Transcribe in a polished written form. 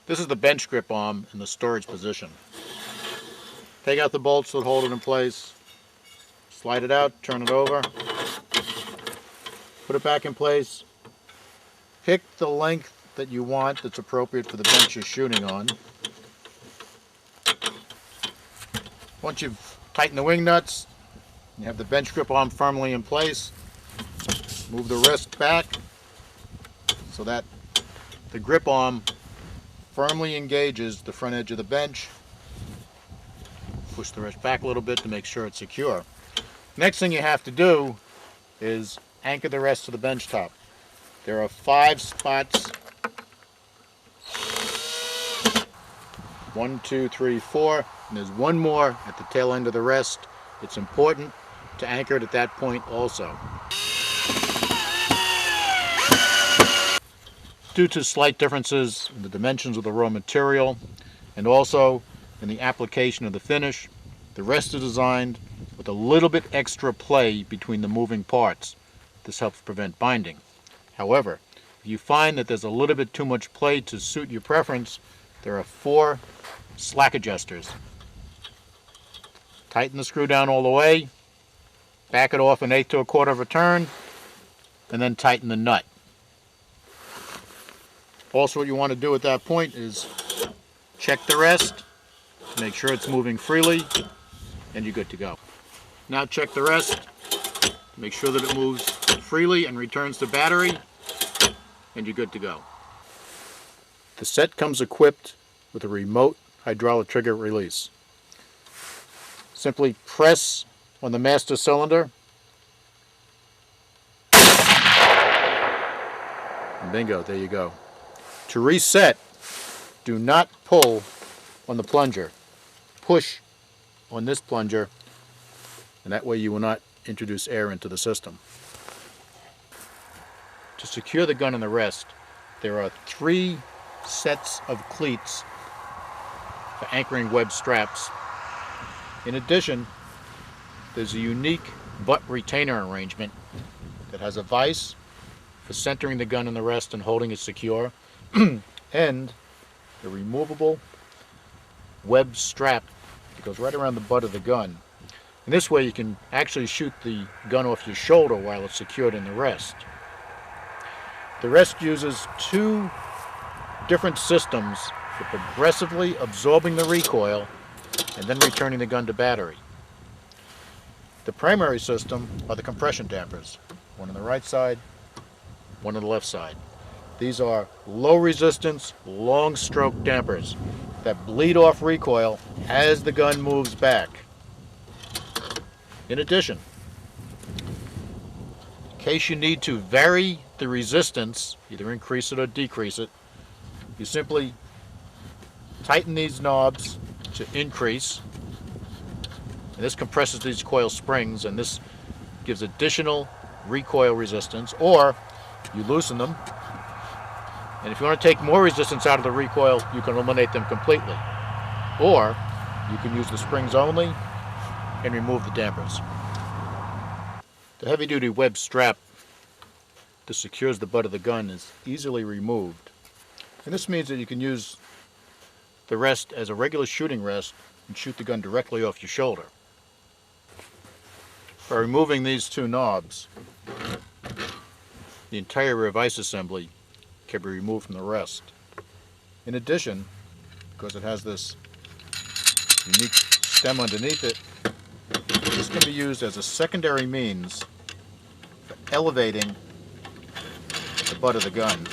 This is the bench grip arm in the storage position. Take out the bolts that hold it in place, slide it out, turn it over, put it back in place, pick the length that you want that's appropriate for the bench you're shooting on. Once you've tightened the wing nuts, you have the bench grip arm firmly in place, move the wrist back so that the grip arm firmly engages the front edge of the bench. Push the wrist back a little bit to make sure it's secure. Next thing you have to do is anchor the rest of the bench top. There are 5 spots. 1, 2, 3, 4, and there's one more at the tail end of the rest. It's important to anchor it at that point also. Due to slight differences in the dimensions of the raw material and also in the application of the finish, the rest is designed with a little bit extra play between the moving parts. This helps prevent binding. However, if you find that there's a little bit too much play to suit your preference, there are 4 slack adjusters. Tighten the screw down all the way, back it off 1/8 to 1/4 of a turn, and then tighten the nut. Also, what you want to do at that point is check the rest, make sure it's moving freely, and you're good to go. Now check the rest, make sure that it moves freely and returns to battery, and you're good to go. The set comes equipped with a remote hydraulic trigger release. Simply press on the master cylinder, and bingo, there you go. To reset, do not pull on the plunger. Push on this plunger, and that way you will not introduce air into the system. To secure the gun and the rest, there are 3 sets of cleats for anchoring web straps. In addition, there's a unique butt retainer arrangement that has a vise for centering the gun and the rest and holding it secure, and a removable web strap that goes right around the butt of the gun. And this way you can actually shoot the gun off your shoulder while it's secured in the rest. The rest uses 2 different systems for progressively absorbing the recoil and then returning the gun to battery. The primary system are the compression dampers, one on the right side, one on the left side. These are low resistance, long stroke dampers that bleed off recoil as the gun moves back. In addition, in case you need to vary the resistance, either increase it or decrease it, you simply tighten these knobs to increase, and this compresses these coil springs, and this gives additional recoil resistance, or you loosen them, and if you want to take more resistance out of the recoil, you can eliminate them completely, or you can use the springs only and remove the dampers. The heavy-duty web strap that secures the butt of the gun is easily removed, and this means that you can use the rest as a regular shooting rest and shoot the gun directly off your shoulder. By removing these 2 knobs, the entire rear vise assembly can be removed from the rest. In addition, because it has this unique stem underneath it, this can be used as a secondary means for elevating the butt of the gun.